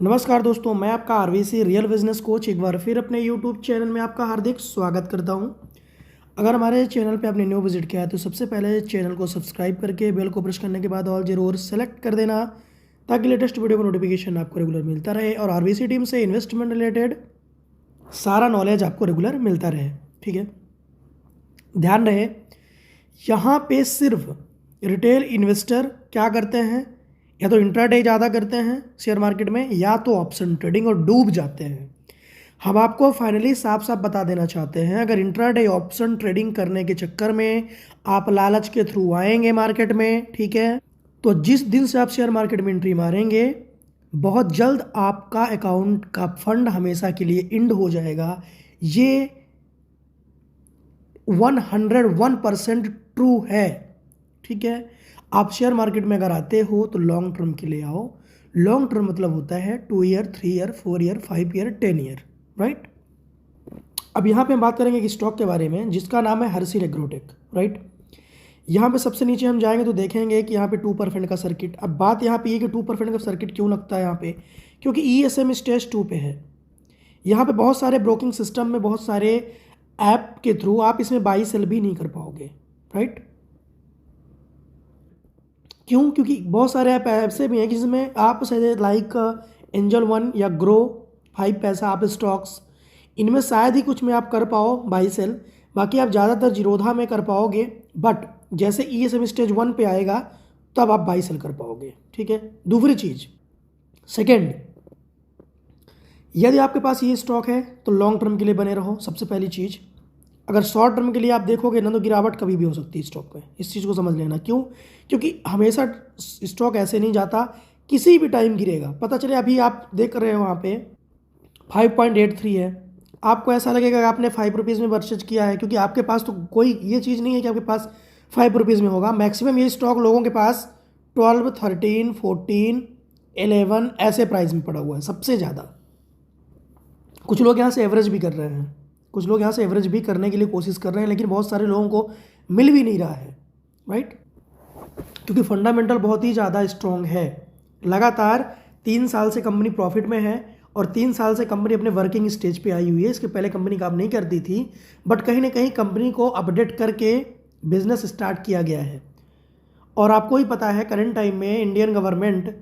नमस्कार दोस्तों, मैं आपका आरवीसी रियल बिजनेस कोच एक बार फिर अपने यूट्यूब चैनल में आपका हार्दिक स्वागत करता हूं। अगर हमारे चैनल पे आपने न्यू विजिट किया है तो सबसे पहले चैनल को सब्सक्राइब करके बेल को प्रेस करने के बाद ऑल जरूर सेलेक्ट कर देना, ताकि लेटेस्ट वीडियो का नोटिफिकेशन आपको रेगुलर मिलता रहे और आरवीसी टीम से इन्वेस्टमेंट रिलेटेड सारा नॉलेज आपको रेगुलर मिलता रहे। ठीक है, ध्यान रहे, यहाँ पे सिर्फ रिटेल इन्वेस्टर क्या करते हैं, या तो इंट्राडे ज़्यादा करते हैं शेयर मार्केट में, या तो ऑप्शन ट्रेडिंग और डूब जाते हैं। हम आपको फाइनली साफ साफ बता देना चाहते हैं, अगर इंट्राडे ऑप्शन ट्रेडिंग करने के चक्कर में आप लालच के थ्रू आएंगे मार्केट में, ठीक है, तो जिस दिन से आप शेयर मार्केट में एंट्री मारेंगे बहुत जल्द आपका अकाउंट का फंड हमेशा के लिए इंड हो जाएगा। ये 101% ट्रू है। ठीक है, आप शेयर मार्केट में अगर आते हो तो लॉन्ग टर्म के लिए आओ। लॉन्ग टर्म मतलब होता है 2 year, 3 year, 4 year, 5 year, 10 year, right. अब यहाँ पे हम बात करेंगे एक स्टॉक के बारे में जिसका नाम है हर्षिल एग्रोटेक, राइट। यहाँ पे सबसे नीचे हम जाएंगे तो देखेंगे कि यहाँ पे 2% का सर्किट। अब बात यहाँ पे ये कि 2% का सर्किट क्यों लगता है यहाँ पे, क्योंकि ESM स्टेज 2 पे है। यहाँ पे बहुत सारे ब्रोकिंग सिस्टम में बहुत सारे ऐप के थ्रू आप इसमें बाई सेल भी नहीं कर पाओगे, राइट। क्यों? क्योंकि बहुत सारे ऐप ऐसे भी हैं जिसमें आप शायद लाइक एंजल वन या ग्रो 5 पैसा, आप स्टॉक्स, इनमें शायद ही कुछ में आप कर पाओ बाई सेल, बाकी आप ज़्यादातर जीरोधा में कर पाओगे। बट जैसे ESM स्टेज 1 पे आएगा तब आप बाई सेल कर पाओगे। ठीक है, दूसरी चीज़, सेकेंड, यदि आपके पास ये स्टॉक है तो लॉन्ग टर्म के लिए बने रहो। सबसे पहली चीज़, अगर शॉर्ट टर्म के लिए आप देखोगे ना तो गिरावट कभी भी हो सकती है स्टॉक में, इस चीज़ को समझ लेना। क्यों? क्योंकि हमेशा स्टॉक ऐसे नहीं जाता, किसी भी टाइम गिरेगा। पता चले अभी आप देख रहे हो वहाँ पे 5.83 है, आपको ऐसा लगेगा कि आपने 5 रुपीज़ में परचेज किया है, क्योंकि आपके पास तो कोई ये चीज़ नहीं है कि आपके पास 5 रुपीज़ में होगा। मैक्सिमम ये स्टॉक लोगों के पास 12, 13, 14, 11 ऐसे प्राइस में पड़ा हुआ है सबसे ज़्यादा। कुछ लोग यहाँ से एवरेज भी कर रहे हैं, कुछ लोग यहाँ से एवरेज भी करने के लिए कोशिश कर रहे हैं, लेकिन बहुत सारे लोगों को मिल भी नहीं रहा है, राइट। क्योंकि फंडामेंटल बहुत ही ज़्यादा स्ट्रॉन्ग है। लगातार 3 साल से कंपनी प्रॉफिट में है और 3 साल से कंपनी अपने वर्किंग स्टेज पे आई हुई है। इसके पहले कंपनी काम नहीं करती थी, बट कहीं ना कहीं कंपनी को अपडेट करके बिजनेस स्टार्ट किया गया है। और आपको ही पता है करंट टाइम में इंडियन गवर्नमेंट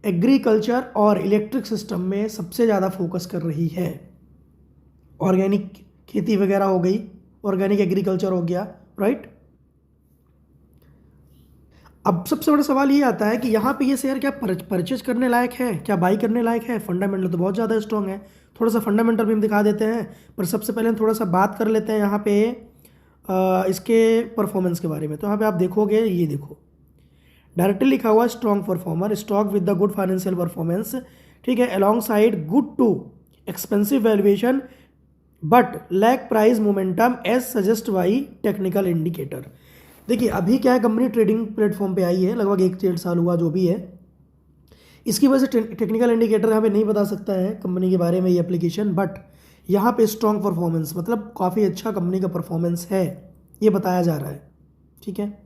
एग्रीकल्चर और इलेक्ट्रिक सिस्टम में सबसे ज़्यादा फोकस कर रही है। ऑर्गेनिक खेती वगैरह हो गई, ऑर्गेनिक एग्रीकल्चर हो गया, राइट। अब सबसे बड़ा सवाल ये आता है कि यहाँ पे ये शेयर क्या परचेज करने लायक है, क्या बाई करने लायक है? फंडामेंटल तो बहुत ज़्यादा स्ट्रॉन्ग है। थोड़ा सा फंडामेंटल भी हम दिखा देते हैं, पर सबसे पहले हम थोड़ा सा बात कर लेते हैं यहाँ पे इसके परफॉर्मेंस के बारे में। तो यहाँ पे आप देखोगे, ये देखो डायरेक्टली लिखा हुआ strong performer, stock with the good financial performance. ठीक है, alongside good to expensive valuation but lack price momentum as suggest by technical indicator. देखिए अभी क्या है, कंपनी ट्रेडिंग प्लेटफॉर्म पे आई है, लगभग 1-1.5 साल हुआ जो भी है। इसकी वजह से टेक्निकल इंडिकेटर यहाँ पे नहीं बता सकता है कंपनी के बारे में ये एप्लीकेशन, बट यहाँ पे स्ट्रॉन्ग परफॉर्मेंस मतलब काफ़ी अच्छा कंपनी का परफॉर्मेंस है, ये बताया जा रहा है। ठीक है,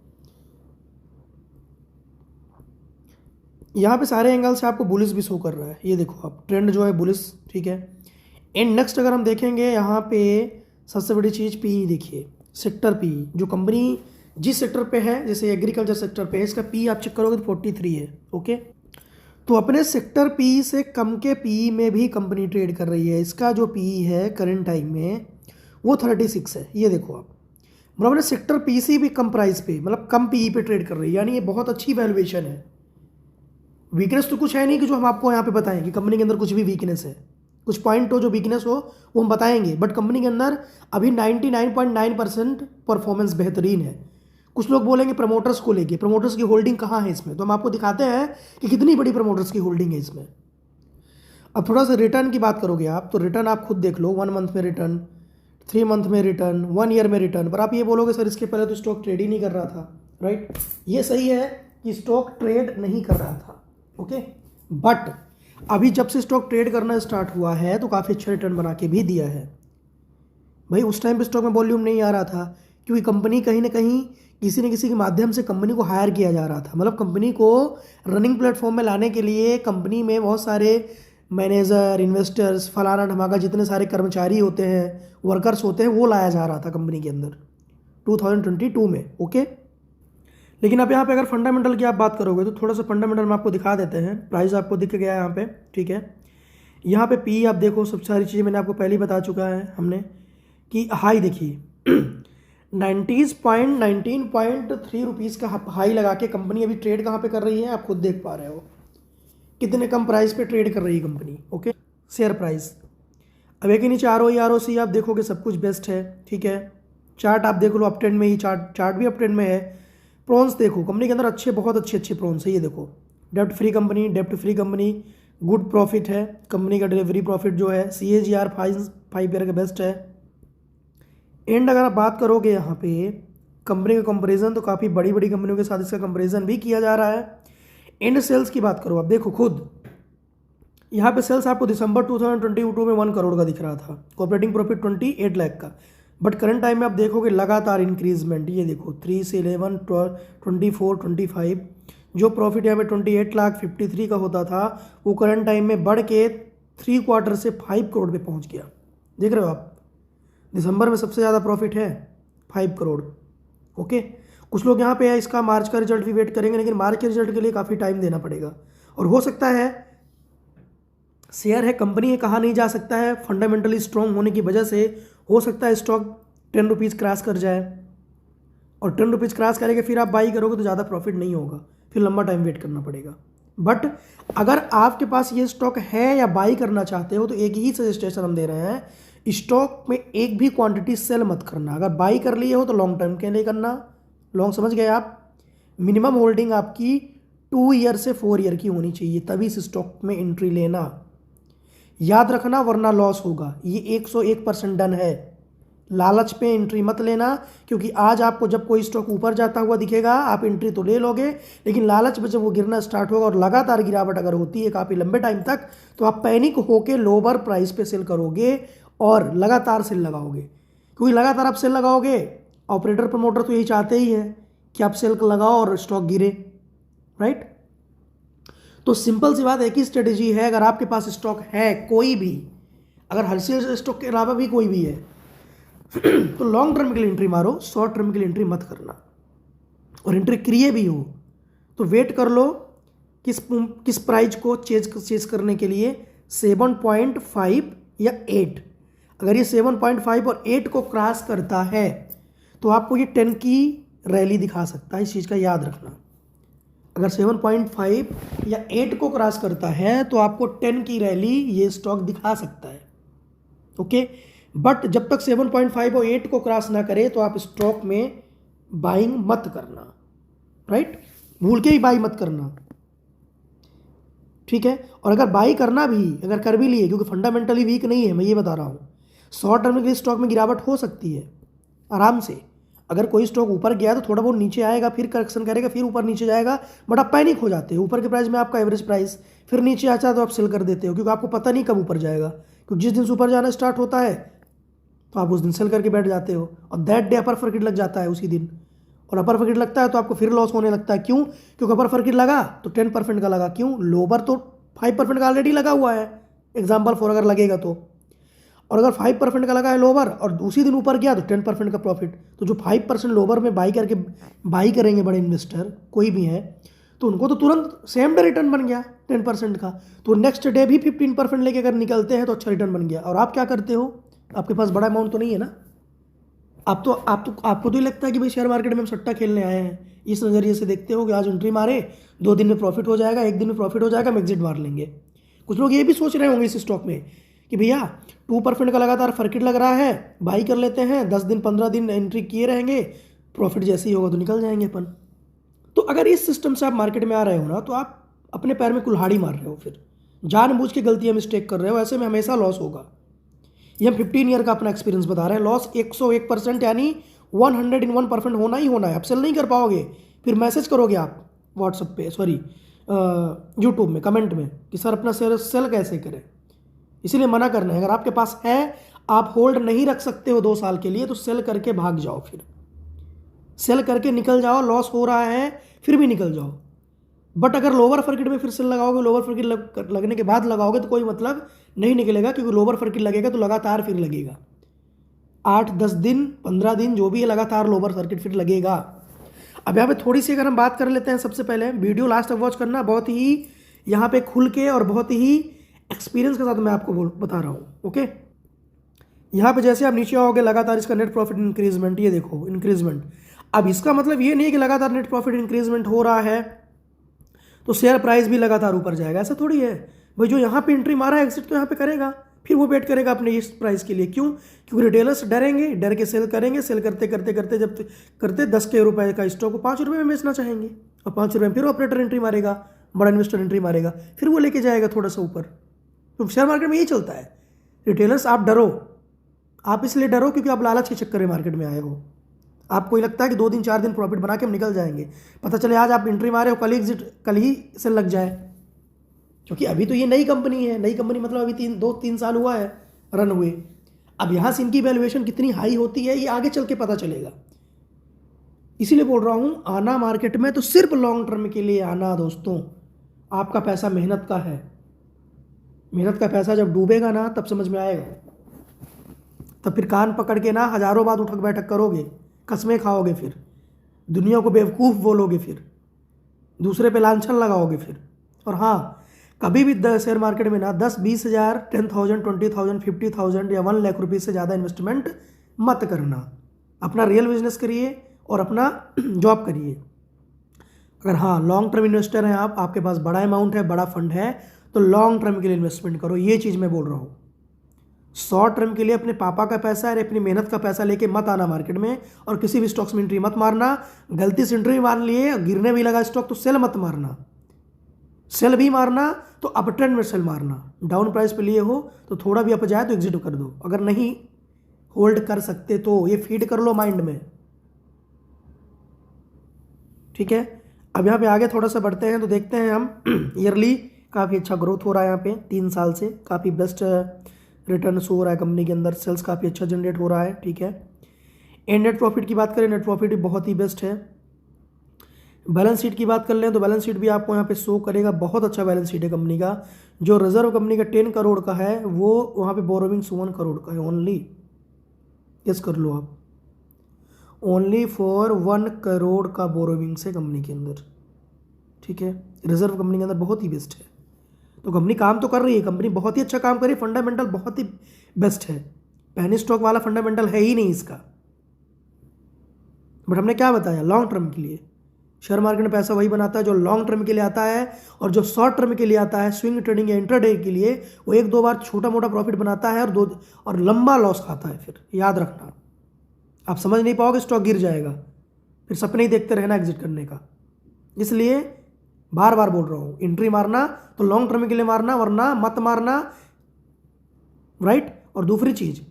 यहाँ पे सारे एंगल से आपको बुलिश भी शो कर रहा है, ये देखो आप ट्रेंड जो है बुलिश। ठीक है, एंड नेक्स्ट अगर हम देखेंगे यहाँ पे सबसे बड़ी चीज़ PE देखिए, सेक्टर PE, जो कंपनी जिस सेक्टर पे है, जैसे एग्रीकल्चर सेक्टर पे है, इसका PE आप चेक करोगे तो 43 है। ओके, तो अपने सेक्टर PE से कम के PE में भी कंपनी ट्रेड कर रही है। इसका जो PE है करंट टाइम में वो 36 है, ये देखो आप। मतलब अपने सेक्टर PE से भी कम प्राइस पे, मतलब कम PE पे ट्रेड कर रही है, यानी ये बहुत अच्छी वैल्यूएशन है। वीकनेस तो कुछ है नहीं कि जो हम आपको यहाँ पे बताएं कि कंपनी के अंदर कुछ भी वीकनेस है। कुछ पॉइंट हो जो वीकनेस हो वो हम बताएंगे, बट कंपनी के अंदर अभी 99.9% परफॉर्मेंस बेहतरीन है। कुछ लोग बोलेंगे प्रमोटर्स को लेके, प्रमोटर्स की होल्डिंग कहाँ है इसमें, तो हम आपको दिखाते हैं कि कितनी बड़ी प्रमोटर्स की होल्डिंग है इसमें। अब थोड़ा सा रिटर्न की बात करोगे आप, तो रिटर्न आप खुद देख लो, 1 मंथ में रिटर्न, 3 मंथ में रिटर्न, 1 ईयर में रिटर्न। पर आप ये बोलोगे सर इसके पहले तो स्टॉक ट्रेड ही नहीं कर रहा था, राइट। ये सही है कि स्टॉक ट्रेड नहीं कर रहा था, ओके, बट अभी जब से स्टॉक ट्रेड करना स्टार्ट हुआ है तो काफ़ी अच्छा रिटर्न बना के भी दिया है। भाई उस टाइम पे स्टॉक में वॉल्यूम नहीं आ रहा था, क्योंकि कंपनी कहीं ना कहीं किसी न किसी के माध्यम से कंपनी को हायर किया जा रहा था। मतलब कंपनी को रनिंग प्लेटफॉर्म में लाने के लिए कंपनी में बहुत सारे मैनेजर, इन्वेस्टर्स, फलाना ढमाका जितने सारे कर्मचारी होते हैं, वर्कर्स होते हैं, वो लाया जा रहा था कंपनी के अंदर 2022 में। ओके, लेकिन अब यहाँ पे अगर फंडामेंटल की आप बात करोगे तो थोड़ा सा फंडामेंटल में आपको दिखा देते हैं। प्राइस आपको दिख गया है यहाँ पे, ठीक है। यहाँ पे पी आप देखो, सब सारी चीज़ें मैंने आपको पहले ही बता चुका है हमने कि हाई देखिए 19.3 रुपीज़ का हाई लगा के कंपनी अभी ट्रेड कहाँ पे कर रही है, आप खुद देख पा रहे हो कितने कम प्राइस पे ट्रेड कर रही है कंपनी। ओके, शेयर प्राइस अब एक ही नीचे ROE आप देखोगे सब कुछ बेस्ट है, ठीक है। चार्ट आप देख लो, अप ट्रेंड में ही चार्ट भी अप ट्रेंड में है। प्रॉन्स देखो कंपनी के अंदर अच्छे, बहुत अच्छे प्रॉन्स है, ये देखो डेप्ट फ्री कंपनी, गुड प्रॉफिट है कंपनी का, डिलीवरी प्रॉफिट जो है CAGR 5 ईयर का बेस्ट है। एंड अगर आप बात करोगे यहाँ पे कंपनी का कंपैरिजन, तो काफ़ी बड़ी बड़ी कंपनियों के साथ इसका कंपैरिजन भी किया जा रहा है। एंड सेल्स की बात करो, आप देखो खुद यहाँ पे सेल्स आपको दिसंबर 2022 में 1 करोड़ का दिख रहा था, ऑपरेटिंग प्रॉफिट 28 लाख का, बट करंट टाइम में आप देखोगे लगातार इंक्रीजमेंट, ये देखो 3 से 11, 12, 24, 25, जो प्रॉफिट यहाँ पे 28 लाख 53 का होता था, वो करंट टाइम में बढ़ के 3 क्वार्टर से 5 करोड़ पे पहुँच गया। देख रहे हो आप, दिसंबर में सबसे ज़्यादा प्रॉफिट है 5 करोड़। ओके, कुछ लोग यहाँ पे इसका मार्च का रिजल्ट भी वेट करेंगे, लेकिन मार्च के रिजल्ट के लिए काफ़ी टाइम देना पड़ेगा, और हो सकता है शेयर है, कंपनी है, कहा नहीं जा सकता है, फंडामेंटली स्ट्रॉन्ग होने की वजह से हो सकता है स्टॉक 10 रुपीज़ क्रॉस कर जाए, और 10 रुपीज़ क्रॉस करेंगे फिर आप बाई करोगे तो ज़्यादा प्रॉफिट नहीं होगा, फिर लंबा टाइम वेट करना पड़ेगा। बट अगर आपके पास ये स्टॉक है या बाई करना चाहते हो तो एक ही सजेशन हम दे रहे हैं, स्टॉक में एक भी क्वांटिटी सेल मत करना। अगर बाई कर लिए हो तो लॉन्ग टर्म के लिए करना, लॉन्ग समझ गए आप, मिनिमम होल्डिंग आपकी 2 ईयर से 4 ईयर की होनी चाहिए, तभी इस स्टॉक में एंट्री लेना, याद रखना, वरना लॉस होगा। ये 101% डन है। लालच पे एंट्री मत लेना, क्योंकि आज आपको जब कोई स्टॉक ऊपर जाता हुआ दिखेगा आप एंट्री तो ले लोगे, लेकिन लालच में जब वो गिरना स्टार्ट होगा और लगातार गिरावट अगर होती है काफ़ी लंबे टाइम तक, तो आप पैनिक होकर लोअर प्राइस पे सेल करोगे और लगातार सेल लगाओगे। क्योंकि लगातार आप सेल लगाओगे, ऑपरेटर प्रमोटर तो यही चाहते ही हैं कि आप सेल लगाओ और स्टॉक गिरे, राइट। तो सिंपल सी बात, एक ही स्ट्रेटेजी है, अगर आपके पास स्टॉक है कोई भी, अगर हर्षिल स्टॉक के अलावा भी कोई भी है तो लॉन्ग टर्म के लिए एंट्री मारो, शॉर्ट टर्म के लिए एंट्री मत करना। और एंट्री क्रिए भी हो तो वेट कर लो किस प्राइस को चेज करने के लिए, 7.5 या 8। अगर ये 7.5 और 8 को क्रॉस करता है तो आपको ये 10 की रैली दिखा सकता है, इस चीज़ का याद रखना। अगर 7.5 या 8 को क्रॉस करता है तो आपको 10 की रैली ये स्टॉक दिखा सकता है। ओके, बट जब तक 7.5 और 8 को क्रॉस ना करे तो आप स्टॉक में बाइंग मत करना, राइट, भूल के ही बाई मत करना, ठीक है। और अगर बाई करना भी, अगर कर भी लिए, क्योंकि फंडामेंटली वीक नहीं है, मैं ये बता रहा हूँ, शॉर्ट टर्म के स्टॉक में गिरावट हो सकती है आराम से। अगर कोई स्टॉक ऊपर गया तो थोड़ा बहुत नीचे आएगा, फिर करेक्शन करेगा, फिर ऊपर नीचे जाएगा, बट आप पैनिक हो जाते हो ऊपर के प्राइस में आपका एवरेज प्राइस, फिर नीचे आता है तो आप सेल कर देते हो, क्योंकि आपको पता नहीं कब ऊपर जाएगा। क्योंकि जिस दिन से ऊपर जाना स्टार्ट होता है तो आप उस दिन सेल करके बैठ जाते हो, और दैट डे अपर सर्किट लग जाता है उसी दिन, और अपर सर्किट लगता है तो आपको फिर लॉस होने लगता है। क्यों? क्योंकि अपर सर्किट लगा तो 10% का लगा, क्यों? लोअर तो 5% का ऑलरेडी लगा हुआ है, एग्जाम्पल फॉर अगर लगेगा तो, और अगर 5% का लगा है लोअर और उसी दिन ऊपर गया तो 10% का प्रॉफिट। तो जो 5% लोअर में बाई करेंगे बड़े इन्वेस्टर कोई भी है, तो उनको तो तुरंत सेम डे रिटर्न बन गया 10% का, तो नेक्स्ट डे भी 15% लेके अगर निकलते हैं तो अच्छा रिटर्न बन गया। और आप क्या करते हो, आपके पास बड़ा अमाउंट तो नहीं है ना, आपको तो ही लगता है कि भाई शेयर मार्केट में हम सट्टा खेलने आए हैं, इस नज़रिए से देखते हो कि आज एंट्री मारे 2 दिन में प्रॉफिट हो जाएगा, 1 दिन में प्रॉफिट हो जाएगा, हम एग्जिट मार लेंगे। कुछ लोग ये भी सोच रहे होंगे इस स्टॉक में कि भैया 2% का लगातार सर्किट लग रहा है, बाई कर लेते हैं, 10 दिन 15 दिन एंट्री किए रहेंगे, प्रॉफिट जैसे ही होगा तो निकल जाएंगे अपन। तो अगर इस सिस्टम से आप मार्केट में आ रहे हो ना, तो आप अपने पैर में कुल्हाड़ी मार रहे हो, फिर जानबूझ के गलतियाँ मिस्टेक कर रहे हो, ऐसे में हमेशा लॉस होगा। ये हम 15 ईयर का अपना एक्सपीरियंस बता रहे हैं। लॉस 101% यानी 101% होना ही होना है। आप सेल नहीं कर पाओगे, फिर मैसेज करोगे आप व्हाट्सएप पे, सॉरी यूट्यूब में कमेंट में कि सर अपना सेल कैसे करें। इसीलिए मना करना है, अगर आपके पास है, आप होल्ड नहीं रख सकते हो 2 साल के लिए, तो सेल करके भाग जाओ, फिर सेल करके निकल जाओ। लॉस हो रहा है फिर भी निकल जाओ, बट अगर लोअर सर्किट में फिर सेल लगाओगे, लोअर सर्किट लगने के बाद लगाओगे तो कोई मतलब नहीं निकलेगा, क्योंकि लोअर सर्किट लगेगा तो लगातार फिर लगेगा 8-10 दिन 15 दिन जो भी है लगातार लोअर सर्किट फिर लगेगा। अब यहाँ पे थोड़ी सी अगर हम बात कर लेते हैं, सबसे पहले वीडियो लास्ट तक वॉच करना, बहुत ही यहाँ पे खुल के और बहुत ही एक्सपीरियंस के साथ मैं आपको बता रहा हूँ। ओके, यहाँ पे जैसे आप नीचे आओगे लगातार इसका नेट प्रॉफिट इंक्रीजमेंट, ये देखो इंक्रीजमेंट। अब इसका मतलब ये नहीं है कि लगातार नेट प्रॉफिट इंक्रीजमेंट हो रहा है तो शेयर प्राइस भी लगातार ऊपर जाएगा, ऐसा थोड़ी है भाई। जो यहाँ पे एंट्री मारा है एग्जिट तो यहाँ पे करेगा, फिर वो वेट करेगा अपने इस प्राइस के लिए। क्यों? क्योंकि रिटेलर्स डरेंगे, डर के सेल करेंगे, सेल करते करते करते जब करते 10 के रुपए का स्टॉक को 5 रुपये में बेचना चाहेंगे, और 5 रुपये में फिर ऑपरेटर एंट्री मारेगा, बड़ा इन्वेस्टर एंट्री मारेगा, फिर वो लेके जाएगा थोड़ा सा ऊपर। तो शेयर मार्केट में यही चलता है। रिटेलर्स आप डरो, आप इसलिए डरो क्योंकि आप लालच के चक्कर में मार्केट में आए हो। आपको ये लगता है कि 2 दिन 4 दिन प्रॉफिट बना के हम निकल जाएंगे, पता चले आज आप एंट्री मारे हो, कल एग्जिट, कल ही सेल लग जाए। क्योंकि अभी तो ये नई कंपनी है, नई कंपनी मतलब अभी 2-3 साल हुआ है रन हुए। अब यहाँ से इनकी वैल्यूएशन कितनी हाई होती है ये आगे चल के पता चलेगा। इसीलिए बोल रहा हूँ आना मार्केट में तो सिर्फ लॉन्ग टर्म के लिए आना दोस्तों। आपका पैसा मेहनत का है, मेहनत का पैसा जब डूबेगा ना तब समझ में आएगा। तब फिर कान पकड़ के ना हजारों बात उठक बैठक करोगे, कसमें खाओगे, फिर दुनिया को बेवकूफ़ बोलोगे, फिर दूसरे पे लांछन लगाओगे फिर। और हाँ, कभी भी शेयर मार्केट में ना 10-20 हज़ार, 10,000, 20,000, 50,000 या 1 लाख रुपये से ज़्यादा इन्वेस्टमेंट मत करना। अपना रियल बिजनेस करिए और अपना जॉब करिए। अगर हाँ लॉन्ग टर्म इन्वेस्टर हैं आप, आपके पास बड़ा अमाउंट है, बड़ा फंड है, तो लॉन्ग टर्म के लिए इन्वेस्टमेंट करो। ये चीज़ मैं बोल रहा हूँ। शॉर्ट टर्म के लिए अपने पापा का पैसा है, अपनी मेहनत का पैसा लेके मत आना मार्केट में, और किसी भी स्टॉक्स में एंट्री मत मारना। गलती से एंट्री मार लिए, गिरने भी लगा स्टॉक तो सेल मत मारना। सेल भी मारना तो अप ट्रेंड में सेल मारना। डाउन प्राइस पे लिए हो तो थोड़ा भी अप जाए तो एग्जिट कर दो, अगर नहीं होल्ड कर सकते तो। ये फीड कर लो माइंड में, ठीक है। अब यहाँ पे आगे थोड़ा सा बढ़ते हैं तो देखते हैं हम ईयरली काफ़ी अच्छा ग्रोथ हो रहा है यहाँ पे 3 साल से, काफ़ी बेस्ट रिटर्न शो हो रहा है कंपनी के अंदर, सेल्स काफ़ी अच्छा जनरेट हो रहा है, ठीक है। एंड नेट प्रॉफिट की बात करें, नेट प्रॉफिट भी बहुत ही बेस्ट है। बैलेंस शीट की बात कर लें तो बैलेंस शीट भी आपको यहाँ पे शो करेगा, बहुत अच्छा बैलेंस शीट है कंपनी का। जो रिजर्व कंपनी का 10 करोड़ का है वो वहाँ पे बोरोविंग 1 करोड़ का है ओनली। गेस कर लो आप, ओनली फॉर 1 करोड़ का बोरोविंग्स है कंपनी के अंदर, ठीक है। रिजर्व कंपनी के अंदर बहुत ही बेस्ट है। तो कंपनी काम तो कर रही है, कंपनी बहुत ही अच्छा काम कर रही है, फंडामेंटल बहुत ही बेस्ट है। पैनी स्टॉक वाला फंडामेंटल है ही नहीं इसका। बट हमने क्या बताया, लॉन्ग टर्म के लिए शेयर मार्केट में पैसा वही बनाता है जो लॉन्ग टर्म के लिए आता है, और जो शॉर्ट टर्म के लिए आता है स्विंग ट्रेडिंग या इंट्राडे के लिए, वो 1-2 बार छोटा मोटा प्रॉफिट बनाता है और लंबा लॉस खाता है। फिर याद रखना, आप समझ नहीं पाओगे, स्टॉक गिर जाएगा, फिर सपने ही देखते रहना एग्जिट करने का। इसलिए बार बार बोल रहा हूँ, एंट्री मारना तो लॉन्ग टर्म के लिए मारना, वरना मत मारना, राइट। और दूसरी चीज़,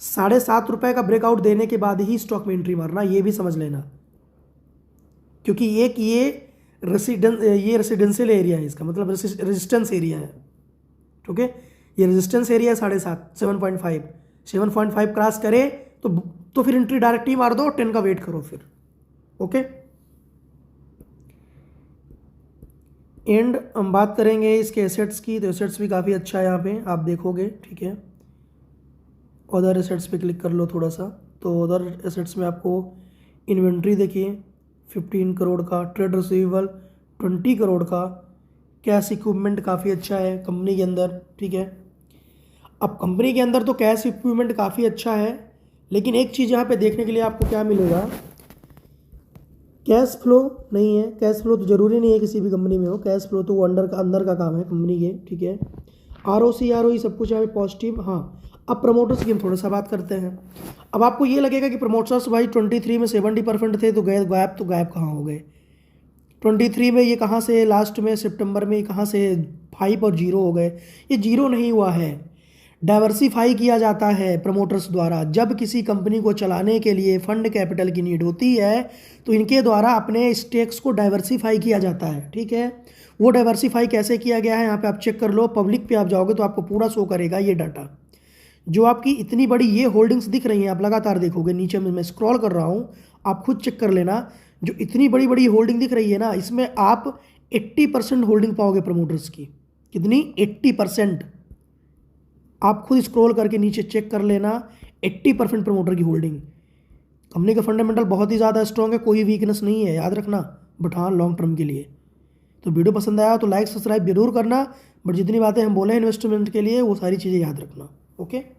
7.5 रुपये का ब्रेकआउट देने के बाद ही स्टॉक में एंट्री मारना, ये भी समझ लेना। क्योंकि ये रेसिडेंशियल एरिया है, इसका मतलब रेजिस्टेंस एरिया है, ओके। ये रेजिस्टेंस एरिया है 7.5, 7.5 क्रॉस करे तो फिर एंट्री डायरेक्ट ही मार दो, 10 का वेट करो फिर, ओके। एंड हम बात करेंगे इसके एसेट्स की, तो एसेट्स भी काफ़ी अच्छा है यहाँ पे आप देखोगे, ठीक है। अदर एसेट्स पे क्लिक कर लो थोड़ा सा, तो अदर एसेट्स में आपको इन्वेंट्री देखिए 15 करोड़ का, ट्रेड रिसीवेबल 20 करोड़ का, कैश इक्विपमेंट काफ़ी अच्छा है कंपनी के अंदर, ठीक है। अब कंपनी के अंदर तो कैश इक्विपमेंट काफ़ी अच्छा है, लेकिन एक चीज़ यहाँ पे देखने के लिए आपको क्या मिलेगा, कैश फ्लो नहीं है। कैश फ्लो तो ज़रूरी नहीं है किसी भी कंपनी में हो, कैश फ्लो तो वो अंदर का काम है कंपनी के, ठीक है। ROC ROE सब कुछ यहाँ पे पॉजिटिव। हाँ, अब प्रमोटर्स की हम थोड़ा सा बात करते हैं। अब आपको ये लगेगा कि प्रमोटर्स भाई 23 में 70% थे तो गायब कहाँ हो गए। 23 में ये कहाँ से, लास्ट में सितंबर में कहाँ से 5 और 0 हो गए। ये 0 नहीं हुआ है, डाइवर्सिफाई किया जाता है प्रमोटर्स द्वारा। जब किसी कंपनी को चलाने के लिए फंड कैपिटल की नीड होती है तो इनके द्वारा अपने स्टेक्स को डाइवर्सिफाई किया जाता है, ठीक है। वो डाइवर्सिफाई कैसे किया गया है यहाँ पे आप चेक कर लो, पब्लिक पे आप जाओगे तो आपको पूरा शो करेगा ये डाटा। जो आपकी इतनी बड़ी ये होल्डिंग्स दिख रही हैं, आप लगातार देखोगे नीचे में मैं स्क्रॉल कर रहा हूँ, आप खुद चेक कर लेना। जो इतनी बड़ी बड़ी होल्डिंग दिख रही है ना, इसमें आप 80% होल्डिंग पाओगे प्रमोटर्स की। कितनी? 80%। आप खुद स्क्रॉल करके नीचे चेक कर लेना, 80% प्रमोटर की होल्डिंग। कंपनी का फंडामेंटल बहुत ही ज़्यादा स्ट्रॉन्ग है, कोई वीकनेस नहीं है, याद रखना। बट हाँ, लॉन्ग टर्म के लिए। तो वीडियो पसंद आया तो लाइक सब्सक्राइब जरूर करना, बट जितनी बातें हम बोले इन्वेस्टमेंट के लिए वो सारी चीज़ें याद रखना। ओके।